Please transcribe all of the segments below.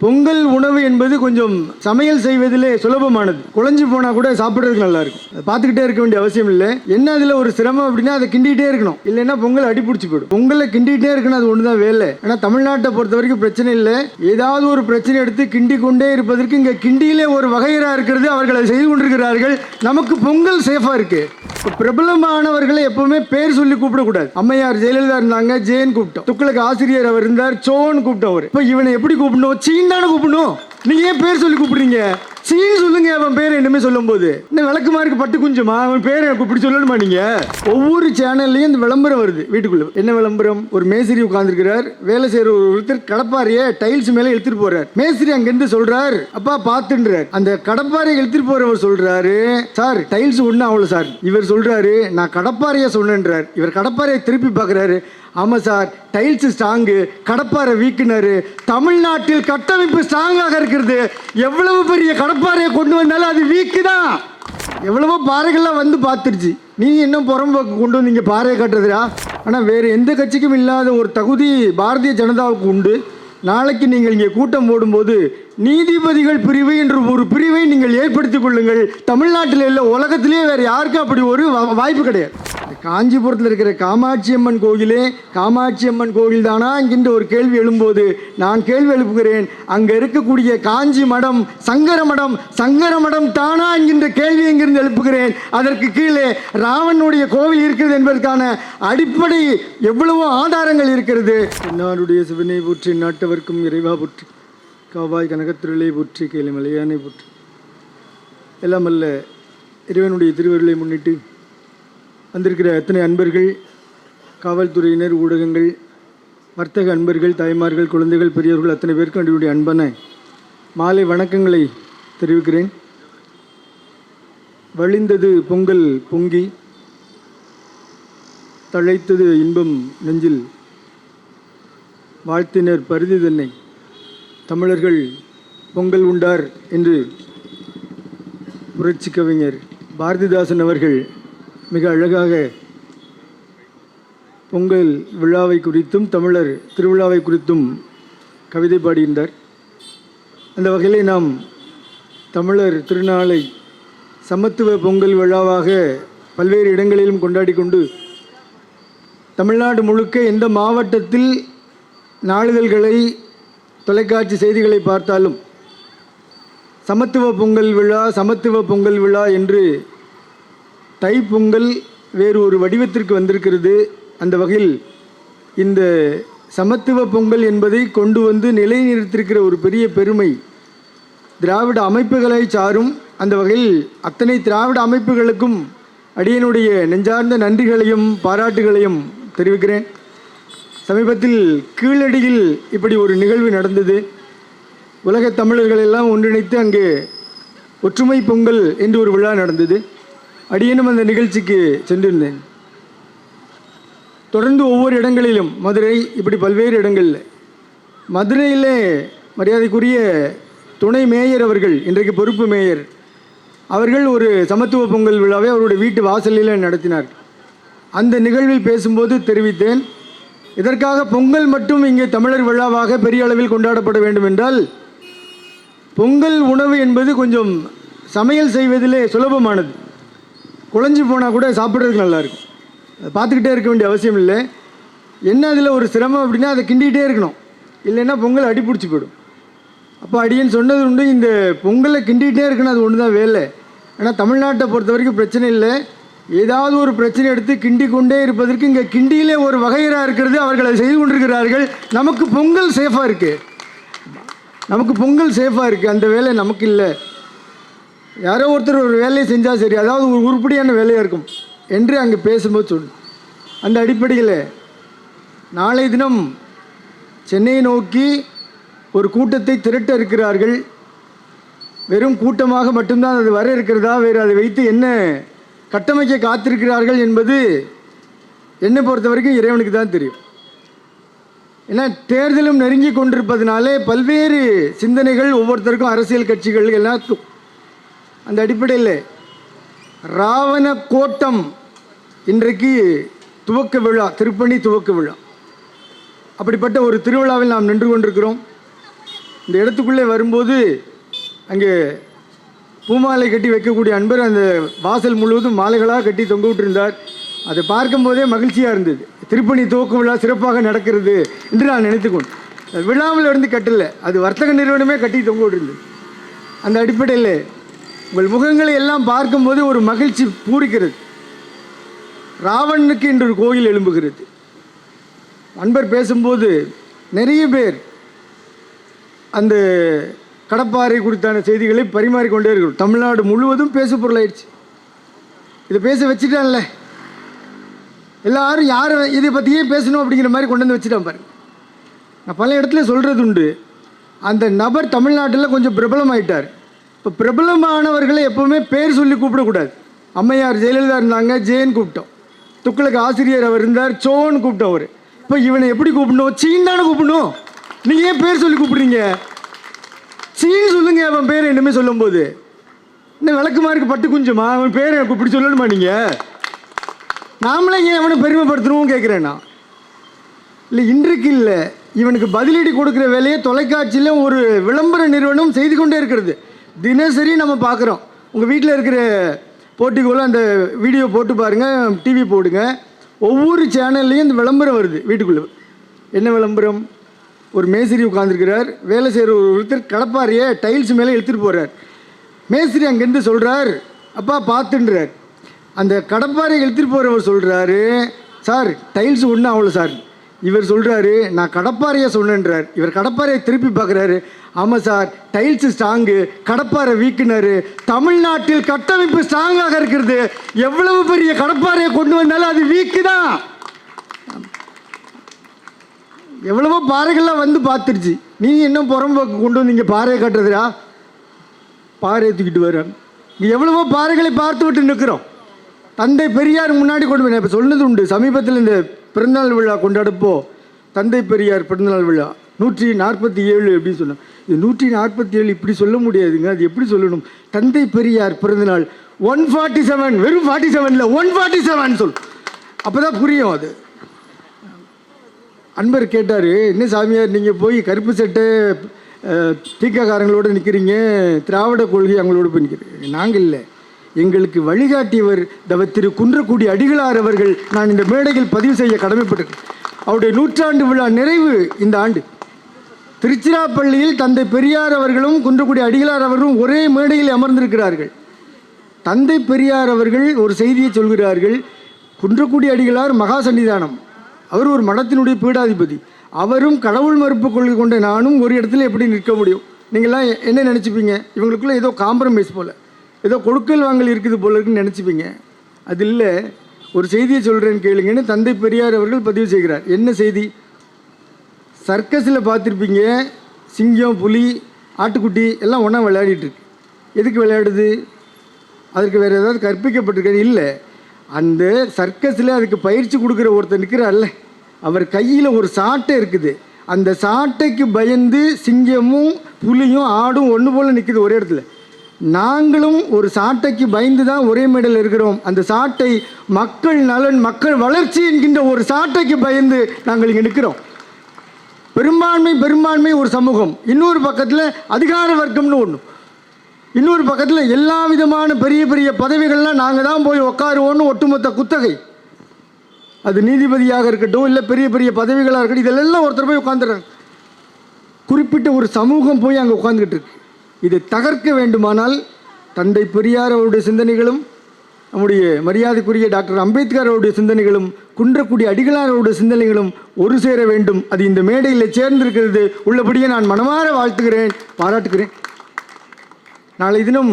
பொங்கல் உணவு என்பது கொஞ்சம் சமையல் செய்வதிலே சுலபமானது. குழஞ்சு போனா கூட சாப்பிட்றதுக்கு நல்லா இருக்கும். அதை பார்த்துக்கிட்டே இருக்க வேண்டிய அவசியம் இல்லை. என்ன அதில் ஒரு சிரமம் அப்படின்னா அதை கிண்டிகிட்டே இருக்கணும், இல்லைன்னா பொங்கல் அடிப்பிடிச்சு போயிடும். பொங்கலை கிண்டிகிட்டே இருக்கணும், அது ஒன்று தான் வேலை. ஆனால் தமிழ்நாட்டை பொறுத்த வரைக்கும் பிரச்சனை இல்லை. ஏதாவது ஒரு பிரச்சனை எடுத்து கிண்டி கொண்டே இருப்பதற்கு இங்கே கிண்டியிலே ஒரு வகையறா இருக்கிறது. அவர்கள் அதை செய்து கொண்டிருக்கிறார்கள். நமக்கு பொங்கல் சேஃபா இருக்கு. பிரபலமானவர்களை எப்பவுமே பேர் சொல்லி கூப்பிடக்கூடாது. அம்மையார் ஜெயலலிதா இருந்தாங்க, ஜேன் கூப்பிட்டோம். துக்ளக் ஆசிரியர் அவர் இருந்தார், சோன்னு கூப்பிட்டோம். அவர் இப்போ இவனை எப்படி கூப்பிடணும்? சீன் தானே கூப்பிடணும். நீங்க ஏன் பேர் சொல்லி கூப்பிடுறீங்க? சீன் சொல்லுங்க. அவன் பேர் என்னமே சொல்லும் போது இந்த விளக்குமாருக்கு பட்டு குஞ்சுமா அவன் பேர் இப்படி சொல்லணுமா? நீங்க ஒவ்வொரு சேனல்லையும் இந்த விளம்பரம் வருது. வீட்டுக்குள்ள என்ன விளம்பரம்? ஒரு மேஸ்திரி உட்கார்ந்துருக்கிறார். வேலை செய்யற ஒருத்தர் கடப்பாரிய டைல்ஸ் மேல இழுத்துட்டு போறார். மேஸ்திரி அங்கிருந்து சொல்றார், அப்பா பாத்துன்றார். அந்த கடப்பாறையை இழுத்துட்டு போறவர் சொல்றாரு, சார் டைல்ஸ் ஒண்ணு அவ்வளவு சார். இவர் சொல்றாரு, நான் கடப்பாறைய சொன்னேன்றார். இவர் கடப்பாறையை திருப்பி பார்க்கிறாரு, ஆமாம் சார் டைல்ஸ் ஸ்ட்ராங்கு, கடப்பாறை வீக்குனாரு. தமிழ்நாட்டில் கட்டமைப்பு ஸ்ட்ராங்காக இருக்கிறது. எவ்வளவு பெரிய கடப்பாறையை கொண்டு வந்தாலும் அது வீக்கு தான். எவ்வளவோ பாறைகள்லாம் வந்து பார்த்துருச்சு. நீ இன்னும் புறம்போக்கு கொண்டு வந்து இங்கே பாறையை கட்டுறதுடா. ஆனால் வேறு எந்த கட்சிக்கும் இல்லாத ஒரு தகுதி பாரதிய ஜனதாவுக்கு உண்டு. நாளைக்கு நீங்கள் இங்கே கூட்டம் போடும்போது நீதிபதிகள் பிரிவு என்று ஒரு பிரிவை நீங்கள் ஏற்படுத்திக் கொள்ளுங்கள். தமிழ்நாட்டில் இல்லை, உலகத்திலே வேறு யாருக்கும் அப்படி ஒரு வாய்ப்பு கிடையாது. காஞ்சிபுரத்தில் இருக்கிற காமாட்சி அம்மன் கோயிலே காமாட்சி அம்மன் கோயில் தானா என்கின்ற ஒரு கேள்வி எழும்போது நான் கேள்வி எழுப்புகிறேன், அங்கே இருக்கக்கூடிய காஞ்சி மடம் சங்கர மடம் தானா என்கின்ற கேள்வி எங்கிருந்து எழுப்புகிறேன். அதற்கு கீழே ராவனுடைய கோவில் இருக்கிறது என்பதற்கான அடிப்படை எவ்வளவோ ஆதாரங்கள் இருக்கிறது. நாடுடைய சிவனை போற்றி, நாட்டவர்க்கும் இறைவா போற்றி, காவாய் கனகத்திரளை போற்றி, கேளு மலையானை போற்றி. எல்லாம் அல்ல இறைவனுடைய திருவருளை முன்னிட்டு வந்திருக்கிற அத்தனை அன்பர்கள், காவல்துறையினர், ஊடகங்கள், வர்த்தக அன்பர்கள், தாய்மார்கள், குழந்தைகள், பெரியவர்கள் அத்தனை பேருக்கும் என்னுடைய அன்பான மாலை வணக்கங்களை தெரிவிக்கிறேன். வழிந்தது பொங்கல் பொங்கி, தழைத்தது இன்பம் நெஞ்சில், வாழ்த்தினர் பருதி தன்னை தமிழர்கள் பொங்கல் உண்டார் என்று புரட்சி கவிஞர் பாரதிதாசன் அவர்கள் மிக அழகாக பொங்கல் விழாவை குறித்தும் தமிழர் திருவிழாவை குறித்தும் கவிதை பாடியிருந்தார். அந்த வகையிலே நாம் தமிழர் திருநாளை சமத்துவ பொங்கல் விழாவாக பல்வேறு இடங்களிலும் கொண்டாடி கொண்டு தமிழ்நாடு முழுக்க எந்த மாவட்டத்தில் நாளிதழ்களை, தொலைக்காட்சி செய்திகளை பார்த்தாலும் சமத்துவ பொங்கல் விழா என்று தைப்பொங்கல் வேறு ஒரு வடிவத்திற்கு வந்திருக்கிறது. அந்த வகையில் இந்த சமத்துவ பொங்கல் என்பதை கொண்டு வந்து நிலைநிறுத்திருக்கிற ஒரு பெரிய பெருமை திராவிட அமைப்புகளை சாரும். அந்த வகையில் அத்தனை திராவிட அமைப்புகளுக்கும் அடியனுடைய நெஞ்சார்ந்த நன்றிகளையும் பாராட்டுகளையும் தெரிவிக்கிறேன். சமீபத்தில் கீழடியில் இப்படி ஒரு நிகழ்வு நடந்தது. உலகத் தமிழர்கள் எல்லாம் ஒன்றிணைத்து அங்கே ஒற்றுமை பொங்கல் என்று ஒரு விழா நடந்தது. அடியேனும் அந்த நிகழ்ச்சிக்கு சென்றிருந்தேன். தொடர்ந்து ஒவ்வொரு இடங்களிலும், மதுரை, இப்படி பல்வேறு இடங்களில், மதுரையிலே மரியாதைக்குரிய துணை மேயர் அவர்கள், இன்றைக்கு பொறுப்பு மேயர் அவர்கள் ஒரு சமத்துவ பொங்கல் விழாவை அவருடைய வீட்டு வாசலில் நடத்தினார். அந்த நிகழ்வில் பேசும்போது தெரிவித்தேன், இதற்காக பொங்கல் மட்டும் இங்கே தமிழர் விழாவாக பெரிய அளவில் கொண்டாடப்பட வேண்டும் என்றால், பொங்கல் உணவு என்பது கொஞ்சம் சமையல் செய்வதிலே சுலபமானது. குழஞ்சு போனால் கூட சாப்பிட்றதுக்கு நல்லாயிருக்கும். அதை பார்த்துக்கிட்டே இருக்க வேண்டிய அவசியம் இல்லை. என்ன அதில் ஒரு சிரமம் அப்படின்னா அதை கிண்டிகிட்டே இருக்கணும், இல்லைன்னா பொங்கல் அடிப்பிடிச்சு போயிடும். அப்போ அடியேன்னு சொன்னது உண்டு, இந்த பொங்கலை கிண்டிகிட்டே இருக்கணும், அது ஒன்று தான் வேலை. ஆனால் தமிழ்நாட்டை பொறுத்த வரைக்கும் பிரச்சனை இல்லை. ஏதாவது ஒரு பிரச்சனை எடுத்து கிண்டி கொண்டே இருப்பதற்கு இங்கே கிண்டியிலே ஒரு வகையறா இருக்கிறது. அவர்கள் அதை செய்து கொண்டிருக்கிறார்கள். நமக்கு பொங்கல் சேஃபாக இருக்குது. அந்த வேலை நமக்கு இல்லை. யாரோ ஒருத்தர் ஒரு வேலையை செஞ்சால் சரி, அதாவது ஒரு உருப்படியான வேலையாக இருக்கும் என்று அங்கே பேசும்போது சொல்லு. அந்த அடிப்படையில் நாளை தினம் சென்னையை நோக்கி ஒரு கூட்டத்தை திரட்ட இருக்கிறார்கள். வெறும் கூட்டமாக மட்டும்தான் அது வர இருக்கிறதா, வேறு அதை வைத்து என்ன கட்டமைக்க காத்திருக்கிறார்கள் என்பது என்னை பொறுத்த வரைக்கும் இறைவனுக்கு தான் தெரியும். ஏன்னா தேர்தலும் நெருங்கி கொண்டிருப்பதனாலே பல்வேறு சிந்தனைகள் ஒவ்வொருத்தருக்கும், அரசியல் கட்சிகள் எல்லாத்துக்கும். அந்த அடிப்படையில் ராவண கோட்டம் இன்றைக்கு துவக்க விழா, திருப்பணி துவக்க விழா. அப்படிப்பட்ட ஒரு திருவிழாவில் நாம் நின்று கொண்டிருக்கிறோம். இந்த இடத்துக்குள்ளே வரும்போது அங்கே பூமாலை கட்டி வைக்கக்கூடிய அன்பர் அந்த வாசல் முழுவதும் மாலைகளாக கட்டி தொங்க விட்டிருந்தார். அதை பார்க்கும்போதே மகிழ்ச்சியாக இருந்தது. திருப்பணி துவக்க விழா சிறப்பாக நடக்கிறது என்று நான் நினைத்துக்கொண்டு, விழாவில் இருந்து கட்டல, அது வர்த்தக நிறுவனமே கட்டி தொங்க விட்டிருந்தது. அந்த அடிப்படையில் உங்கள் முகங்களை எல்லாம் பார்க்கும்போது ஒரு மகிழ்ச்சி பூரிக்கிறது. ராவணனுக்கு இன்று ஒரு கோயில் எழும்புகிறது. அன்பர் பேசும்போது நிறைய பேர் அந்த கடப்பாறை குறித்தான செய்திகளை பரிமாறிக்கொண்டே இருக்கிறோம். தமிழ்நாடு முழுவதும் பேசு பொருளாயிடுச்சு. இதை பேச வச்சுட்டான்ல, எல்லாரும் யார் இதை பற்றியே பேசணும் அப்படிங்கிற மாதிரி கொண்டு வந்து வச்சுட்டான் பாருங்க. நான் பல இடத்துல சொல்கிறது உண்டு, அந்த நபர் தமிழ்நாட்டில் கொஞ்சம் பிரபலமாயிட்டார். இப்போ பிரபலமானவர்களை எப்போவுமே பேர் சொல்லி கூப்பிடக்கூடாது. அம்மையார் ஜெயலலிதா இருந்தாங்க, ஜெயன் கூப்பிட்டோம். துக்ளக் ஆசிரியர் அவர் இருந்தார், சோன்னு கூப்பிட்டோம். அவர் இப்போ இவனை எப்படி கூப்பிடணும்? சீன் தானே கூப்பிடணும். நீங்கள் ஏன் பேர் சொல்லி கூப்பிடுறீங்க? சீன் சொல்லுங்க. அவன் பேர் என்னமே சொல்லும்போது இன்னும் விளக்குமாருக்கு பட்டு குஞ்சமா அவன் பேர் இப்படி சொல்லணுமா? நீங்கள் நாமளே ஏன் அவனை பெருமைப்படுத்தணும் கேட்குறேன்னா, இல்லை இன்றைக்கு இல்லை, இவனுக்கு பதிலடி கொடுக்குற வேலையை தொலைக்காட்சியில் ஒரு விளம்பர நிறுவனம் செய்து கொண்டே இருக்கிறது. தினசரி நம்ம பார்க்குறோம். உங்கள் வீட்டில் இருக்கிற போட்டிக்குள்ளே அந்த வீடியோ போட்டு பாருங்கள், டிவி போடுங்க, ஒவ்வொரு சேனல்லையும் இந்த விளம்பரம் வருது. வீட்டுக்குள்ளே என்ன விளம்பரம்? ஒரு மேஸ்திரி உட்காந்துருக்கிறார், வேலை செய்கிற ஒருத்தர் கடப்பாரியை டைல்ஸ் மேலே எடுத்துகிட்டு போகிறார். மேஸ்திரி அங்கேருந்து சொல்கிறார், அப்பா பார்த்துன்றார். அந்த கடப்பாரை எடுத்துகிட்டு போகிறவர் சொல்கிறாரு, சார் டைல்ஸ் ஒன்றும் அவ்வளோ சார். இவர் சொல்கிறாரு, நான் கடப்பாறையை சொன்னேன்றார். இவர் கடப்பாறையை திருப்பி பார்க்குறாரு, ஆமாம் சார் டைல்ஸு ஸ்ட்ராங்கு, கடப்பாறை வீக்குனாரு. தமிழ்நாட்டில் கட்டமைப்பு ஸ்ட்ராங்காக இருக்கிறது. எவ்வளவு பெரிய கடப்பாறையை கொண்டு வந்தாலும் அது வீக்கு தான். எவ்வளவோ பாறைகள்லாம் வந்து பார்த்துருச்சு. நீ இன்னும் புறம்போக்கு கொண்டு வந்து இங்கே பாறையை கட்டுறதுரா? பாறையை தூக்கிட்டு வர்றாங்க. இங்கே எவ்வளவோ பாறைகளை பார்த்து விட்டு நிற்கிறோம். தந்தை பெரியார் முன்னாடி கொண்டு போய் இப்போ சொன்னது உண்டு. சமீபத்தில் இந்த பிறந்தநாள் விழா கொண்டாடப்போ தந்தை பெரியார் பிறந்தநாள் விழா 147 அப்படின்னு சொன்னோம். இது 147 இப்படி சொல்ல முடியாதுங்க, அது எப்படி சொல்லணும்? தந்தை பெரியார் பிறந்தநாள் 147, வெறும் 47 147 சொல், அப்போ தான் புரியும். அது அன்பர் கேட்டார், என்ன சாமியார் நீங்கள் போய் கருப்பு சட்டை தீக்காக்காரங்களோடு நிற்கிறீங்க, திராவிட கொள்கை அவங்களோடு போய் நிற்கிறீங்க. நாங்கள் இல்லை, எங்களுக்கு வழிகாட்டியவர் திரு குன்றக்குடி அடிகளார் அவர்கள் நான் இந்த மேடையில் பதிவு செய்ய கடமைப்பட்டிருக்கேன். அவருடைய 100ஆண்டு விழா நிறைவு இந்த ஆண்டு. திருச்சிராப்பள்ளியில் தந்தை பெரியார் அவர்களும் குன்றக்குடி அடிகளார் அவர்களும் ஒரே மேடையில் அமர்ந்திருக்கிறார்கள். தந்தை பெரியார் அவர்கள் ஒரு செய்தியை சொல்கிறார்கள், குன்றக்குடி அடிகளார் மகா சன்னிதானம், அவர் ஒரு மடத்தினுடைய பீடாதிபதி, அவரும் கடவுள் மறுப்பு கொள்கை கொண்ட நானும் ஒரு இடத்துல எப்படி நிற்க முடியும்? நீங்கள்லாம் என்ன நினச்சிப்பீங்க? இவங்களுக்குள்ளே ஏதோ காம்ப்ரமைஸ் போல், ஏதோ கொடுக்கல் வாங்கல் இருக்குது போல இருக்குன்னு நினச்சிப்பீங்க. அது இல்லை. ஒரு செய்தியை சொல்கிறேன்னு கேளுங்கன்னு தந்தை பெரியார் அவர்கள் பதிவு செய்கிறார். என்ன செய்தி? சர்க்கஸில் பார்த்துருப்பீங்க, சிங்கம், புலி, ஆட்டுக்குட்டி எல்லாம் ஒன்றா விளையாடிட்டுருக்கு. எதுக்கு விளையாடுது? அதற்கு வேறு ஏதாவது கற்பிக்கப்பட்டிருக்காரு? இல்லை. அந்த சர்க்கஸில் அதுக்கு பயிற்சி கொடுக்குற ஒருத்தர் நிற்கிறார்ல, அவர் கையில் ஒரு சாட்டை இருக்குது. அந்த சாட்டைக்கு பயந்து சிங்கமும் புலியும் ஆடும் ஒன்று போல் நிற்குது ஒரே இடத்துல. நாங்களும் ஒரு சாட்டைக்கு பயந்து தான் ஒரே மேடையில் இருக்கிறோம். அந்த சாட்டை மக்கள் நலன், மக்கள் வளர்ச்சி என்கின்ற ஒரு சாட்டைக்கு பயந்து நாங்கள் இங்கே நிற்கிறோம். பெரும்பான்மை ஒரு சமூகம், இன்னொரு பக்கத்தில் அதிகார வர்க்கம்னு ஒன்று, இன்னொரு பக்கத்தில் எல்லா விதமான பெரிய பெரிய பதவிகள்லாம் நாங்கள் தான் போய் உட்காருவோன்னு ஒட்டுமொத்த குத்தகை. அது நீதிபதியாக இருக்கட்டும், இல்லை பெரிய பெரிய பதவிகளாக இருக்கட்டும், இதெல்லாம் ஒருத்தர் போய் உட்காந்துடுறாங்க. குறிப்பிட்ட ஒரு சமூகம் போய் அங்கே உட்காந்துக்கிட்டு இருக்கு. இதை தகர்க்க வேண்டுமானால் தந்தை பெரியார் அவருடைய சிந்தனைகளும், நம்முடைய மரியாதைக்குரிய டாக்டர் அம்பேத்கர் அவருடைய சிந்தனைகளும், குன்றக்குடி அடிகளார் அவருடைய சிந்தனைகளும் ஒரு சேர வேண்டும். அது இந்த மேடையில் சேர்ந்திருக்கிறது. உள்ளபடியே நான் மனமாற வாழ்த்துகிறேன், பாராட்டுகிறேன். நாளை தினம்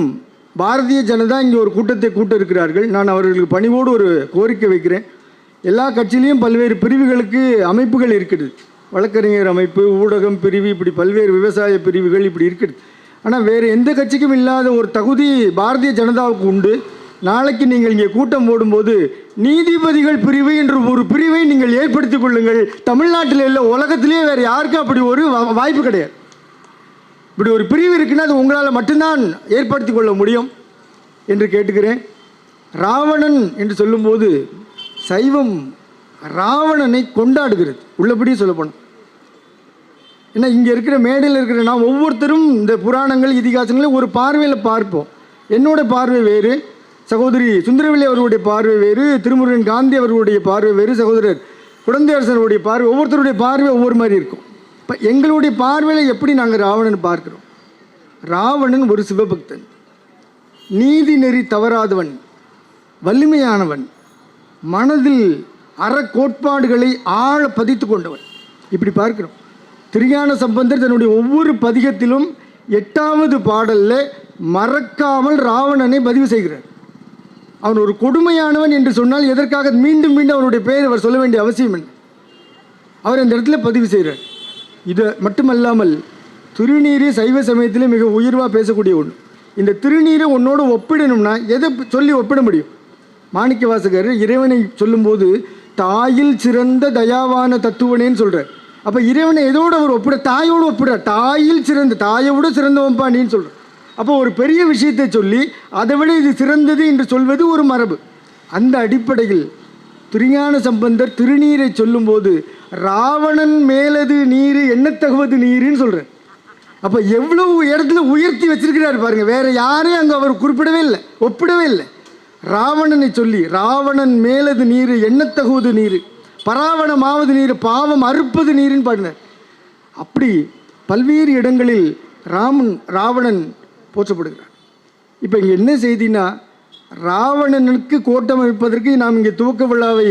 பாரதிய ஜனதா இங்கே ஒரு கூட்டத்தை கூட்ட இருக்கிறார்கள். நான் அவர்களுக்கு பணிவோடு ஒரு கோரிக்கை வைக்கிறேன். எல்லா கட்சியிலையும் பல்வேறு பிரிவுகளுக்கு அமைப்புகள் இருக்குது. வழக்கறிஞர் அமைப்பு, ஊடகம் பிரிவு, இப்படி பல்வேறு விவசாய பிரிவுகள் இப்படி இருக்குது. ஆனால் வேறு எந்த கட்சிக்கும் இல்லாத ஒரு தகுதி பாரதிய ஜனதாவுக்கு உண்டு. நாளைக்கு நீங்கள் இங்கே கூட்டம் போடும்போது நீதிபதிகள் பிரிவு என்ற ஒரு பிரிவை நீங்கள் ஏற்படுத்தி கொள்ளுங்கள். தமிழ்நாட்டில் இல்லை, உலகத்திலேயே வேறு யாருக்கும் அப்படி ஒரு வாய்ப்பு கிடையாது. இப்படி ஒரு பிரிவு இருக்குன்னா அது உங்களால் மட்டும்தான் ஏற்படுத்தி கொள்ள முடியும் என்று கேட்டுக்கிறேன். ராவணன் என்று சொல்லும்போது சைவம் ராவணனை கொண்டாடுகிறது. உள்ளபடியே சொல்லப்போனோம், ஏன்னா இங்கே இருக்கிற மேடையில் இருக்கிற நான் ஒவ்வொருத்தரும் இந்த புராணங்கள் இதிகாசங்களை ஒரு பார்வையில் பார்ப்போம். என்னோடய பார்வை வேறு, சகோதரி சுந்தரவல்லி அவர்களுடைய பார்வை வேறு, திருமுருகன் காந்தி அவர்களுடைய பார்வை வேறு, சகோதரர் குழந்தையரசனுடைய பார்வை, ஒவ்வொருத்தருடைய பார்வை ஒவ்வொரு மாதிரி இருக்கும். இப்போ எங்களுடைய பார்வையில் எப்படி நாங்கள் ராவணன் பார்க்குறோம்? ராவணன் ஒரு சிவபக்தன், நீதி நெறி தவறாதவன், வலிமையானவன், மனதில் அறக்கோட்பாடுகளை ஆழ பதித்து கொண்டவன், இப்படி பார்க்கிறோம். திருஞான சம்பந்தர் தன்னுடைய ஒவ்வொரு பதிகத்திலும் 8வது பாடலில் மறக்காமல் ராவணனை பதிவு செய்கிறார். அவன் ஒரு கொடுமையானவன் என்று சொன்னால் எதற்காக மீண்டும் மீண்டும் அவனுடைய பெயர் அவர் சொல்ல வேண்டிய அவசியம் என்ன? அவர் அந்த இடத்துல பதிவு செய்கிறார். இது மட்டுமல்லாமல் திருநீர் சைவ சமயத்திலே மிக உயர்வாக பேசக்கூடிய ஒன்று. இந்த திருநீரை உன்னோடு ஒப்பிடணும்னா எதை சொல்லி ஒப்பிட முடியும்? மாணிக்க வாசகர் இறைவனை சொல்லும்போது தாயில் சிறந்த தயாவான தத்துவனேன்னு சொல்கிறார். அப்போ இறைவனை எதோடு அவர் ஒப்பிட? தாயோடு ஒப்பிட. தாயில் சிறந்த, தாயை விட சிறந்தவன்பா நீன்னு சொல்கிறார். அப்போ ஒரு பெரிய விஷயத்தை சொல்லி அதை விட இது சிறந்தது என்று சொல்வது ஒரு மரபு. அந்த அடிப்படையில் திருஞான சம்பந்தர் திருநீரை சொல்லும்போது ராவணன் மேலது நீர் எண்ணத்தகுவது நீருன்னு சொல்கிறார். அப்போ எவ்வளவு இடத்துல உயர்த்தி வச்சிருக்கிறார் பாருங்கள். வேறு யாரையும் அங்கே அவர் குறிப்பிடவே இல்லை, ஒப்பிடவே இல்லை. ராவணனை சொல்லி ராவணன் மேலது நீர் எண்ணத்தகுவது நீர், பராவணமாவது நீர், பாவம் அறுப்பது நீருன்னு பாடினார். அப்படி பல்வேறு இடங்களில் ராவணன் போற்றப்படுகிறார். இப்போ இங்கே என்ன செய்தினா, ராவணனுக்கு கோட்டம் அமைப்பதற்கு நாம் இங்கே துவக்க விழாவை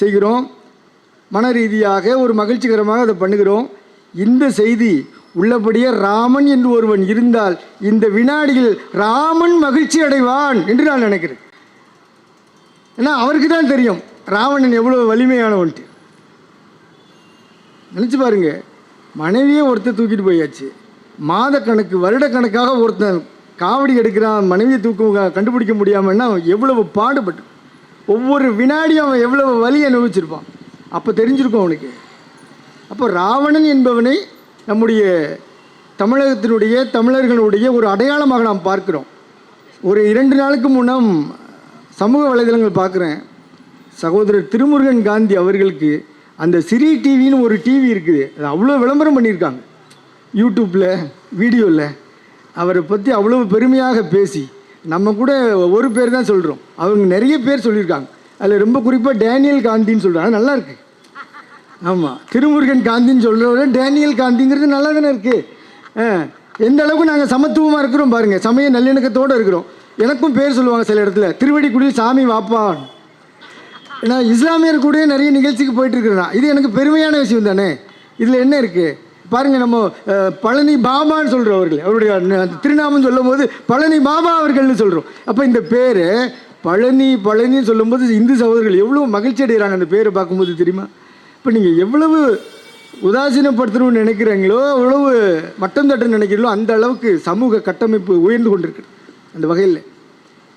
செய்கிறோம். மன ரீதியாக ஒரு மகிழ்ச்சிகரமாக அதை பண்ணுகிறோம். இந்த செய்தி உள்ளபடியே ராமன் என்று ஒருவன் இருந்தால் இந்த வினாடியில் ராமன் மகிழ்ச்சி அடைவான் என்று நான் நினைக்கிறேன். ஏன்னா அவருக்கு தான் தெரியும் ராவணன் எவ்வளோ வலிமையானவன்ட்டு. நினச்சி பாருங்க, மனைவியே ஒருத்தர் தூக்கிட்டு போயாச்சு, மாதக்கணக்கு வருடக்கணக்காக ஒருத்தன் காவடி எடுக்கிறான், மனைவியை கண்டுபிடிக்க முடியாமன்னா எவ்வளவு பாடுபட்டு ஒவ்வொரு வினாடியும் அவன் எவ்வளவு வலி அனுபவிச்சிருப்பான். அப்போ தெரிஞ்சிருக்கும் அவனுக்கு. அப்போ ராவணன் என்பவனை நம்முடைய தமிழர்களுடைய ஒரு அடையாளமாக நாம் பார்க்கிறோம். ஒரு 2 நாளுக்கு முன்னம் சமூக வலைதளங்கள் பார்க்குறேன், சகோதரர் திருமுருகன் காந்தி அவர்களுக்கு அந்த சிறி டிவின்னு ஒரு டிவி இருக்குது, அது அவ்வளோ விளம்பரம் பண்ணியிருக்காங்க யூடியூப்பில் வீடியோவில். அவரை பற்றி அவ்வளோ பெருமையாக பேசி நம்ம கூட ஒரு பேர் தான் சொல்கிறோம், அவங்க நிறைய பேர் சொல்லியிருக்காங்க. அதில் ரொம்ப குறிப்பாக டேனியல் காந்தின்னு சொல்கிறாங்க, நல்லா இருக்குது. ஆமாம், திருமுருகன் காந்தின்னு சொல்கிறவரை டேனியல் காந்திங்கிறது நல்லா தானே இருக்குது. எந்த அளவுக்கு நாங்கள் சமத்துவமாக இருக்கிறோம் பாருங்கள், சமய நல்லிணக்கத்தோடு இருக்கிறோம். எனக்கும் பேர் சொல்லுவாங்க சில இடத்துல, திருவடிக்குடியில் சாமி வாப்பான். நான் இஸ்லாமியர் கூட நிறைய நிகழ்ச்சிக்கு போயிட்டுருக்கிறேன். இது எனக்கு பெருமையான விஷயம் தானே. இதில் என்ன இருக்குது பாருங்கள். நம்ம பழனி பாபான்னு சொல்கிறவர்கள், அவருடைய திருநாமம் சொல்லும் போது பழனி பாபா அவர்கள்னு சொல்கிறோம். அப்போ இந்த பேர் பழனின்னு சொல்லும்போது இந்து சகோதரர்கள் எவ்வளோ மகிழ்ச்சி அடைகிறாங்க அந்த பேரை பார்க்கும்போது, தெரியுமா? இப்போ நீங்கள் எவ்வளவு உதாசீனப்படுத்தணும்னு நினைக்கிறீங்களோ, எவ்வளவு மட்டம் தட்டுன்னு நினைக்கிறீங்களோ, அந்த அளவுக்கு சமூக கட்டமைப்பு உயர்ந்து கொண்டிருக்கு. அந்த வகையில்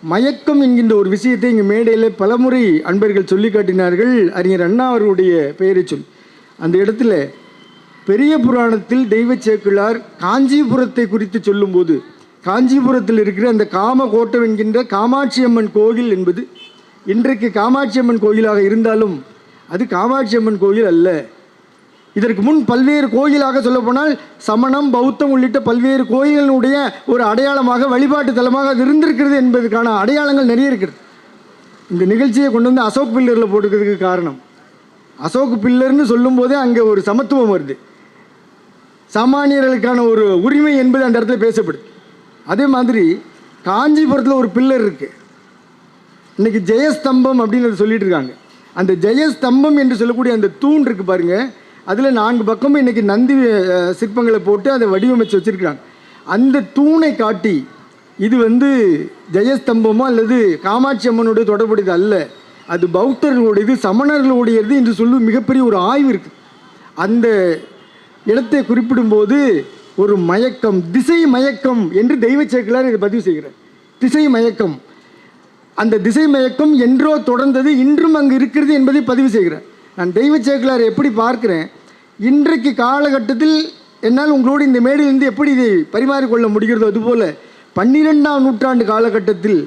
மயக்கம் என்கின்ற ஒரு விஷயத்தை இங்கே மேடையில் பலமுறை அன்பர்கள் சொல்லி காட்டினார்கள். அறிஞர் அண்ணா அவர்களுடைய பெயரை சொல்லி அந்த இடத்துல பெரிய புராணத்தில் தெய்வ சேக்கிழார் காஞ்சிபுரத்தை குறித்து சொல்லும்போது, காஞ்சிபுரத்தில் இருக்கிற அந்த காமகோட்டம் என்கின்ற காமாட்சி அம்மன் கோயில் என்பது இன்றைக்கு காமாட்சி அம்மன் கோயிலாக இருந்தாலும் அது காமாட்சி அம்மன் கோயில் அல்ல. இதற்கு முன் பல்வேறு கோயிலாக சொல்லப்போனால் சமணம், பௌத்தம் உள்ளிட்ட பல்வேறு கோயில்களுடைய ஒரு அடையாளமாக, வழிபாட்டு தலமாக அது இருந்திருக்கிறது என்பதற்கான அடையாளங்கள் நிறைய இருக்கிறது. இந்த நிகழ்ச்சியை கொண்டு வந்து அசோக் பில்லரில் போட்டுக்கிறதுக்கு காரணம், அசோக் பில்லர்னு சொல்லும் போதே அங்கே ஒரு சமத்துவம் வருது, சாமானியர்களுக்கான ஒரு உரிமை என்பது அந்த இடத்துல பேசப்படுது. அதே மாதிரி காஞ்சிபுரத்தில் ஒரு பில்லர் இருக்குது, இன்றைக்கி ஜெயஸ்தம்பம் அப்படின்னு சொல்லிட்டு இருக்காங்க. அந்த ஜெயஸ்தம்பம் என்று சொல்லக்கூடிய அந்த தூண் இருக்குது பாருங்கள், அதில் 4 பக்கமும் இன்றைக்கி நந்தி சிற்பங்களை போட்டு அதை வடிவமைச்சு வச்சுருக்கிறாங்க. அந்த தூணை காட்டி இது ஜெயஸ்தம்பமோ அல்லது காமாட்சி அம்மனுடைய தொடர்புடையது அல்ல, அது பௌத்தர்களுடையது, சமணர்களுடையது என்று சொல்லி மிகப்பெரிய ஒரு ஆய்வு இருக்குது. அந்த இடத்தை குறிப்பிடும்போது ஒரு மயக்கம், திசை மயக்கம் என்று தெய்வ சேக்கிழார் இதை பதிவு செய்கிறார். திசை மயக்கம், அந்த திசை மயக்கம் என்றோ தொடர்ந்தது, இன்றும் அங்கு இருக்கிறது என்பதை பதிவு செய்கிறார். நான் தெய்வ சேக்கிழார் எப்படி பார்க்கிறேன், இன்றைக்கு காலகட்டத்தில் என்னால் உங்களோடு இந்த மேடையிலிருந்து எப்படி இதை பரிமாறிக்கொள்ள முடிகிறதோ அதுபோல் 12ஆம் நூற்றாண்டு காலகட்டத்தில்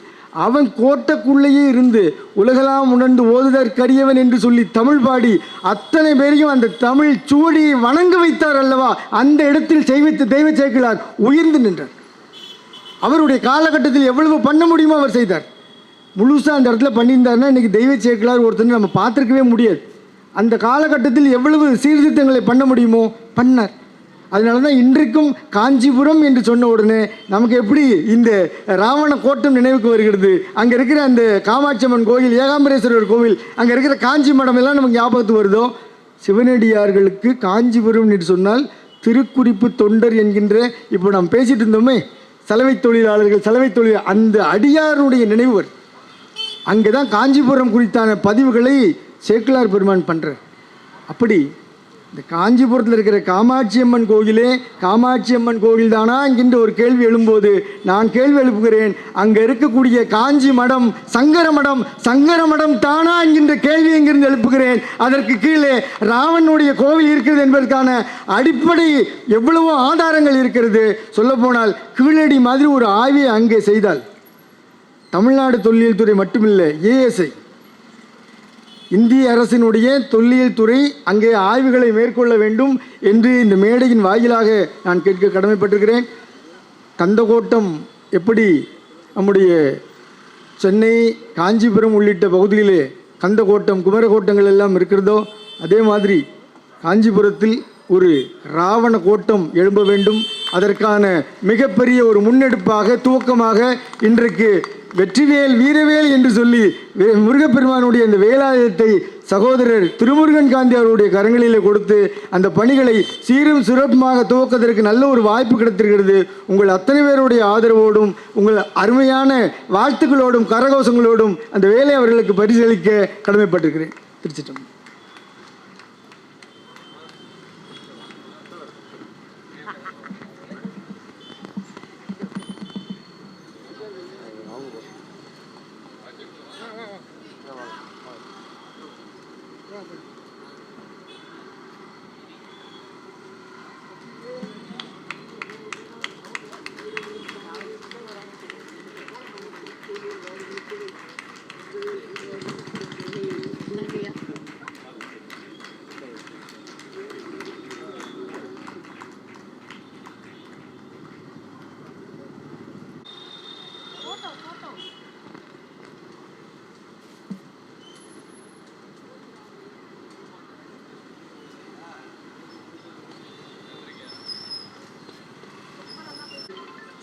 அவன் கோட்டைக்குள்ளேயே இருந்து உலகெல்லாம் உணர்ந்து ஓதுதற்கரியவன் என்று சொல்லி தமிழ் பாடி அத்தனை பேரையும் அந்த தமிழ் சுவடியை வணங்க வைத்தார் அல்லவா, அந்த இடத்தில் தெய்வ சேக்கிழார் உயர்ந்து நின்றார். அவருடைய காலகட்டத்தில் எவ்வளவு பண்ண முடியுமோ அவர் செய்தார். முழுசாக அந்த இடத்துல பண்ணியிருந்தாருன்னா இன்றைக்கி தெய்வ சேக்கிழார் ஒருத்தர் நம்ம பார்த்துருக்கவே முடியாது. அந்த காலகட்டத்தில் எவ்வளவு சீர்திருத்தங்களை பண்ண முடியுமோ பண்ணார். அதனால தான் இன்றைக்கும் காஞ்சிபுரம் என்று சொன்ன உடனே நமக்கு எப்படி இந்த ராவண கோட்டம் நினைவுக்கு வருகிறது. அங்கே இருக்கிற அந்த காமாட்சி அம்மன் கோயில், ஏகாம்பரேஸ்வரர் கோவில், அங்கே இருக்கிற காஞ்சி மடம் எல்லாம் நமக்கு ஞாபகத்துக்கு வருதோ. சிவனடியார்களுக்கு காஞ்சிபுரம் என்று சொன்னால் திருக்குறிப்பு தொண்டர் என்கின்ற, இப்போ நாம் பேசிகிட்டு இருந்தோமே சலவை தொழிலாளர்கள், அந்த அடியாருடைய நினைவு அங்கே தான் காஞ்சிபுரம் குறித்தான பதிவுகளை சேக்கிழார் பெருமான் பண்ணுறார். அப்படி இந்த காஞ்சிபுரத்தில் இருக்கிற காமாட்சி அம்மன் கோயிலே காமாட்சி அம்மன் கோயில் தானா என்கின்ற ஒரு கேள்வி எழும்போது நான் கேள்வி எழுப்புகிறேன், அங்கே இருக்கக்கூடிய காஞ்சி மடம் சங்கர மடம் தானா என்கின்ற கேள்வி எங்கிருந்து எழுப்புகிறேன். அதற்கு கீழே ராவனுடைய கோவில் இருக்கிறது என்பதற்கான அடிப்படை எவ்வளவோ ஆதாரங்கள் இருக்கிறது. சொல்லப்போனால் கீழடி மாதிரி ஒரு ஆய்வை அங்கே செய்தால் தமிழ்நாடு தொல்லியல் துறை மட்டுமில்லை, ஏஎஸ்ஐ இந்திய அரசினுடைய தொல்லியல் துறை அங்கே ஆய்வுகளை மேற்கொள்ள வேண்டும் என்று இந்த மேடையின் வாயிலாக நான் கேட்க கடமைப்பட்டிருக்கிறேன். கந்தகோட்டம் எப்படி நம்முடைய சென்னை, காஞ்சிபுரம் உள்ளிட்ட பகுதியிலே கந்தகோட்டம், குமரகோட்டங்கள் எல்லாம் இருக்கிறதோ, அதே மாதிரி காஞ்சிபுரத்தில் ஒரு ராவண கோட்டம் எழும்ப வேண்டும். அதற்கான மிகப்பெரிய ஒரு முன்னெடுப்பாக துவக்கமாக இன்றைக்கு வெற்றிவேல் வீரவேல் என்று சொல்லி முருகப்பெருமானுடைய இந்த வேலாயுதத்தை சகோதரர் திருமுருகன் காந்தி அவருடைய கரங்களிலே கொடுத்து அந்த பணிகளை சீரும் சிறப்புமாக துவக்கத்திற்கு நல்ல ஒரு வாய்ப்பு கிடைத்திருக்கிறது. உங்கள் அத்தனை பேருடைய ஆதரவோடும் உங்கள் அருமையான வாழ்த்துக்களோடும் கரகோஷங்களோடும் அந்த வேலை அவர்களுக்கு பரிசளிக்க கடமைப்பட்டிருக்கிறேன். திருச்சிட்டம்பலம்.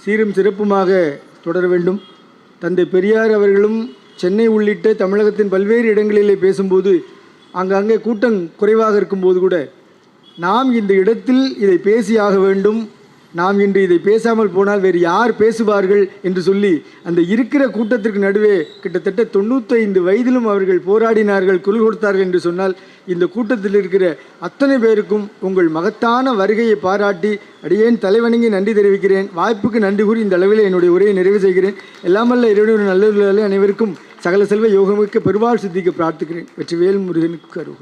சீரும் சிறப்புமாக தொடர வேண்டும். தந்தை பெரியார் அவர்களும் சென்னை உள்ளிட்ட தமிழகத்தின் பல்வேறு இடங்களிலே பேசும்போது அங்கங்கே கூட்டம் குறைவாக இருக்கும்போது கூட நாம் இந்த இடத்தில் இதை பேசியாக வேண்டும், நாம் இன்று இதை பேசாமல் போனால் வேறு யார் பேசுவார்கள் என்று சொல்லி அந்த இருக்கிற கூட்டத்திற்கு நடுவே கிட்டத்தட்ட 95 வயதிலும் அவர்கள் போராடினார்கள், குரல் கொடுத்தார்கள் என்று சொன்னால் இந்த கூட்டத்தில் இருக்கிற அத்தனை பேருக்கும் உங்கள் மகத்தான வருகையை பாராட்டி அடியேன் தலைவணங்கி நன்றி தெரிவிக்கிறேன். வாய்ப்புக்கு நன்றி கூறி இந்த அளவில் என்னுடைய உரையை நிறைவு செய்கிறேன். எல்லாமல்ல இறைவனுடைய நல்ல அனைவருக்கும் சகல செல்வ யோகமிக்க பெருவாள் சித்திக்க பிரார்த்திக்கிறேன். வெற்றிவேல் முருகனுக்கு அருள்.